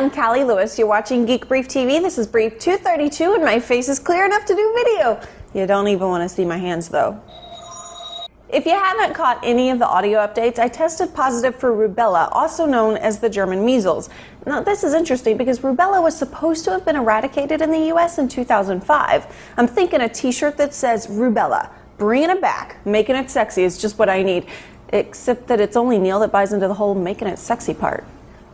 I'm Callie Lewis. You're watching Geek Brief TV. This is Brief 232 and my face is clear enough to do video. You don't even want to see my hands though. If you haven't caught any of the audio updates, I tested positive for rubella, also known as the German measles. Now this is interesting because rubella was supposed to have been eradicated in the US in 2005. I'm thinking a t-shirt that says rubella, bringing it back, making it sexy is just what I need. Except that it's only Neal that buys into the whole making it sexy part.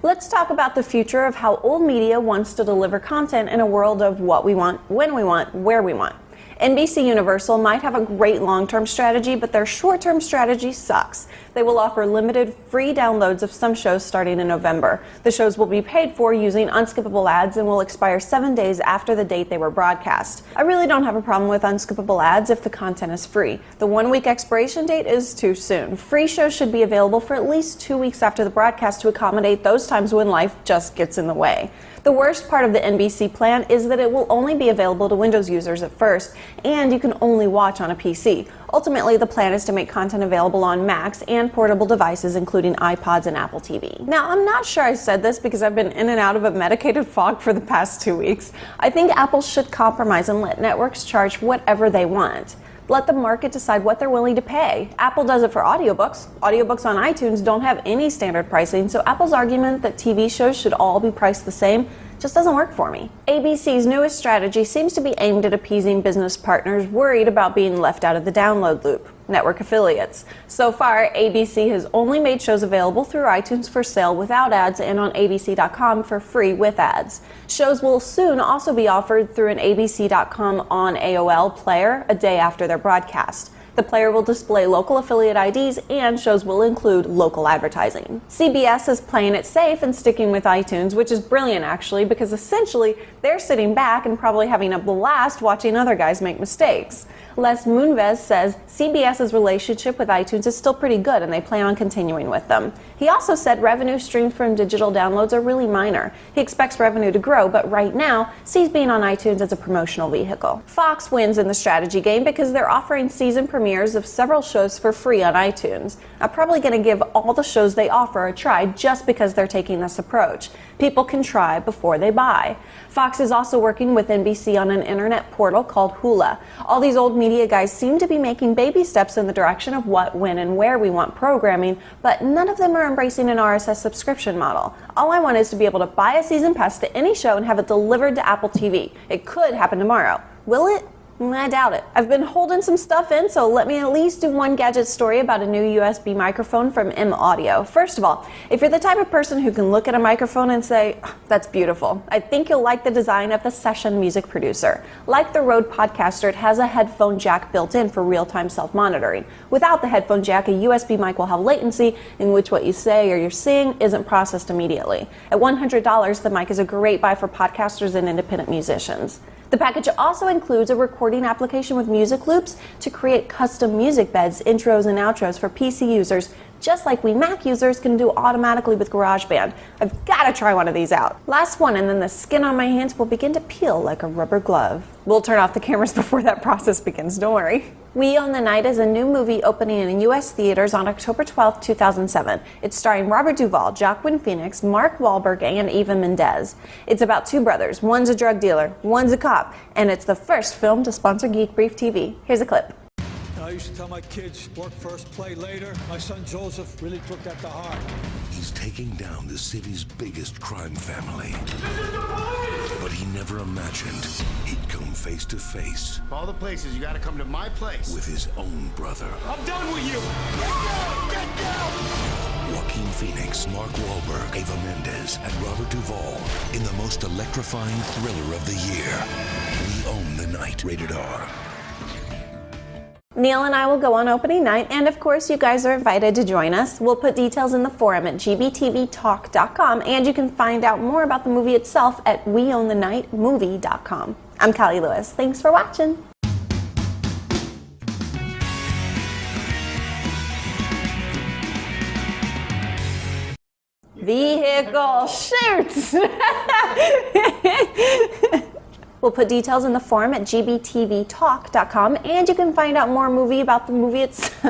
Let's talk about the future of how old media wants to deliver content in a world of what we want, when we want, where we want. NBC Universal might have a great long-term strategy, but their short-term strategy sucks. They will offer limited free downloads of some shows starting in November. The shows will be paid for using unskippable ads and will expire 7 days after the date they were broadcast. I really don't have a problem with unskippable ads if the content is free. The 1-week expiration date is too soon. Free shows should be available for at least 2 weeks after the broadcast to accommodate those times when life just gets in the way. The worst part of the NBC plan is that it will only be available to Windows users at first, and you can only watch on a PC. Ultimately, the plan is to make content available on Macs and portable devices, including iPods and Apple TV. Now, I'm not sure I said this because I've been in and out of a medicated fog for the past 2 weeks. I think Apple should compromise and let networks charge whatever they want. Let the market decide what they're willing to pay. Apple does it for audiobooks. Audiobooks on iTunes don't have any standard pricing, so Apple's argument that TV shows should all be priced the same just doesn't work for me. ABC's newest strategy seems to be aimed at appeasing business partners worried about being left out of the download loop, network affiliates. So far, ABC has only made shows available through iTunes for sale without ads and on abc.com for free with ads. Shows will soon also be offered through an abc.com on AOL player a day after their broadcast. The player will display local affiliate IDs and shows will include local advertising. CBS is playing it safe and sticking with iTunes, which is brilliant actually, because essentially they're sitting back and probably having a blast watching other guys make mistakes. Les Moonves says CBS's relationship with iTunes is still pretty good and they plan on continuing with them. He also said revenue streams from digital downloads are really minor. He expects revenue to grow, but right now sees being on iTunes as a promotional vehicle. Fox wins in the strategy game because they're offering season premieres of several shows for free on iTunes. I'm probably going to give all the shows they offer a try just because they're taking this approach. People can try before they buy. Fox is also working with NBC on an internet portal called Hula. All these old media guys seem to be making baby steps in the direction of what, when, and where we want programming, but none of them are embracing an RSS subscription model. All I want is to be able to buy a season pass to any show and have it delivered to Apple TV. It could happen tomorrow. Will it? I doubt it. I've been holding some stuff in, so let me at least do one gadget story about a new USB microphone from M Audio. First of all, if you're the type of person who can look at a microphone and say, oh, that's beautiful, I think you'll like the design of the Session Music Producer. Like the Rode Podcaster, it has a headphone jack built in for real-time self-monitoring. Without the headphone jack, a USB mic will have latency in which what you say or you're seeing isn't processed immediately. At $100, the mic is a great buy for podcasters and independent musicians. The package also includes a recording application with music loops to create custom music beds, intros, and outros for PC users, just like we Mac users can do automatically with GarageBand. I've got to try one of these out. Last one, and then the skin on my hands will begin to peel like a rubber glove. We'll turn off the cameras before that process begins, don't worry. We Own the Night is a new movie opening in U.S. theaters on October 12, 2007. It's starring Robert Duvall, Joaquin Phoenix, Mark Wahlberg, and Eva Mendes. It's about two brothers. One's a drug dealer, one's a cop, and it's the first film to sponsor Geek Brief TV. Here's a clip. I used to tell my kids, work first, play later. My son Joseph really took that to heart. He's taking down the city's biggest crime family. This is the police! But he never imagined he'd come face to face. All the places, you gotta come to my place. With his own brother. I'm done with you! Get down! Get down! Joaquin Phoenix, Mark Wahlberg, Eva Mendes, and Robert Duvall in the most electrifying thriller of the year. We Own the Night, rated R. Neal and I will go on opening night, and of course you guys are invited to join us. We'll put details in the forum at gbtvtalk.com, and you can find out more about the movie itself at weownthenightmovie.com. I'm Callie Lewis. Thanks for watching. Vehicle shoots! We'll put details in the forum at gbtvtalk.com, and you can find out more about the movie itself.